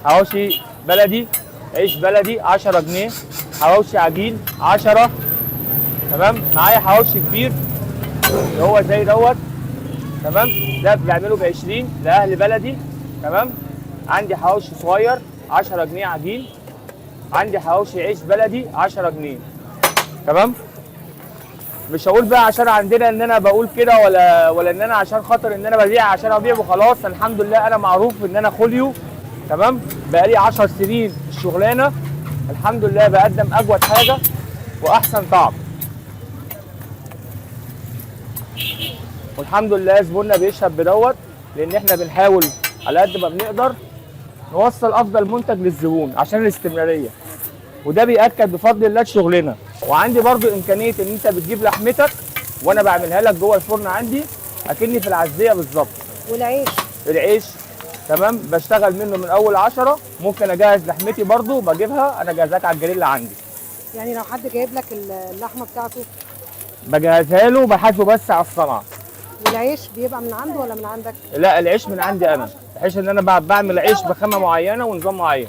حواوشي بلدي، عيش بلدي 10 جنيه، حواوشي عجين 10. تمام. معايا حواوشي كبير اللي هو زي دوت. تمام. ده بعمله ب 20 لاهل بلدي. تمام. عندي حواوشي صغير 10 جنيه عجين. عندي حواوشي عيش بلدي 10 جنيه. تمام. مش هقول بقى عشان عندنا ان انا بقول كده ولا ان انا عشان خاطر ان انا ببيع عشان ابيع وخلاص. الحمد لله انا معروف ان انا خوليو. تمام. بقالي 10 سنين في الشغلانه. الحمد لله بقدم اجود حاجه واحسن طعم. والحمد لله زبوننا بيشهد بدوت، لان احنا بنحاول على قد ما بنقدر نوصل افضل منتج للزبون عشان الاستمراريه. وده بيأكد بفضل الله شغلنا. وعندي برضو امكانيه ان انت بتجيب لحمتك وانا بعملها لك جوه الفرن عندي اكني في العزيه بالظبط. والعيش؟ العيش تمام بشتغل منه من اول 10. ممكن اجهز لحمتي برضو بجيبها انا جاهزات على الجريل عندي. يعني لو حد جايب لك اللحمه بتاعته بجهزها له بحاسبه بس على الصنعه. والعيش بيبقى من عنده ولا من عندك؟ لا العيش من عندي انا، بحيث ان انا بعمل عيش بخامه معينه ونظام معين.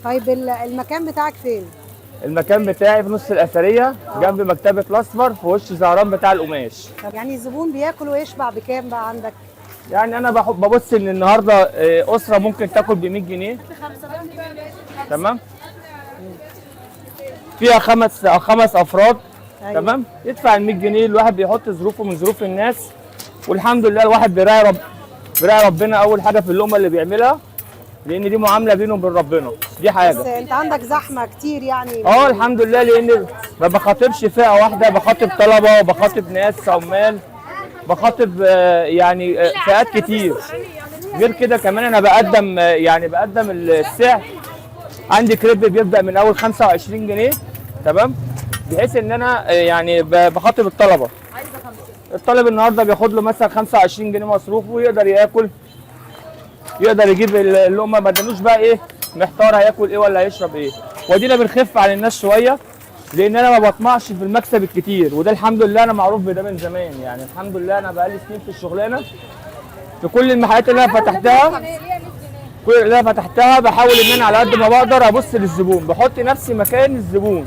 طيب المكان بتاعك فين؟ المكان بتاعي في نص الاثريه جنب مكتبه الاصفر في وش زهران بتاع القماش. طب يعني الزبون بياكل ويشبع بكام بقى عندك؟ يعني انا ببص ان النهارده اسره ممكن تاكل ب 100 جنيه. تمام. فيها خمس افراد. أيوة. تمام. يدفع ال 100 جنيه. الواحد بيحط ظروفه من ظروف الناس. والحمد لله الواحد بيراعي ربنا اول حاجه في اللقمه اللي بيعملها، لان دي معامله بينه وبين ربنا. دي حاجه. بس انت عندك زحمه كتير يعني؟ الحمد لله، لان ما بخاطبش فئه واحده، بخاطب طلبه وبخاطب ناس عمال، بخاطب يعني فئات كتير. غير كده كمان انا بقدم السعر. عندي كريب بيبدا من اول 25 جنيه. تمام. بحيث ان انا يعني بخاطب الطلبه. الطالب النهارده بياخد له مثلا 25 جنيه مصروف ويقدر ياكل، يقدر يجيب اللقمه، ما دانوش بقى ايه محتار هياكل ايه ولا هيشرب ايه. ودينا بنخف على الناس شويه، لان انا ما بطمعش في المكسب الكتير. وده الحمد لله انا معروف بده من زمان. يعني الحمد لله انا بقالي سنين في الشغلانه. في كل المحلات اللي انا فتحتها بحاول ان انا على قد ما بقدر ابص للزبون، بحط نفسي مكان الزبون.